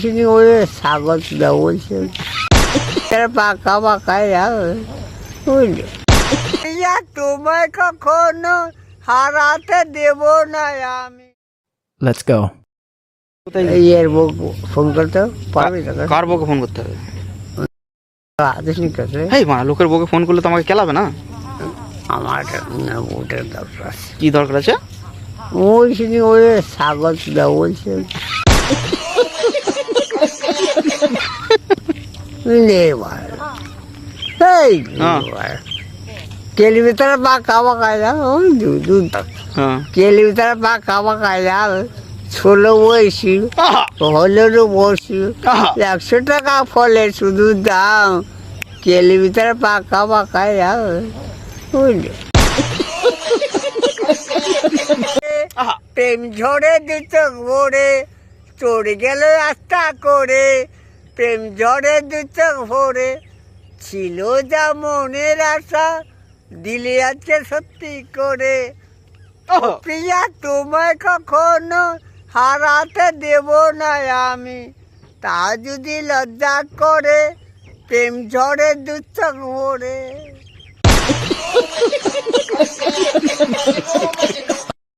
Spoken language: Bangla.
শুনি ওরে স্বাগত দেওয়া বলছে পাকা পাকায় যাবে বুঝলি। তোমায় কখনো হারাতে দেব না আমি। Let's go. এর বউ ফোন করতে পারবি তো? কার বউকে ফোন করতে হবে? আদেশ নি করতে হেই মা, লোকের বউকে ফোন করলে তো আমাকে কেলাবে না। আমার বউটার দরকার আছে। কি দরকার আছে? ওই শুনি ওরে স্বাগত দেওয়া বলছে কেলি ভিতরে পাকা পাকায় যাবে ওই দুধ হ্যাঁ কেলি ভিতরে পাকা পাকায় যাবে ষোলো বয়সী হলেরও বসি 100 টাকা ফলে শুধু দাম কেলি ভিতরে পাকা পাকায় যাবে বুঝলি। প্রেম ঝরে দিত ভোরে চড়ে গেল রাস্তা করে প্রেম ঝরে দিত ভোরে ছিল যা মনের আশা দিলে আছে সত্যি করে। প্রিয়া তোমায় কখনো হারাতে দেব না আমি তা যদি লজ্জা করে প্রেম ঝড়ে দুচক ভরে।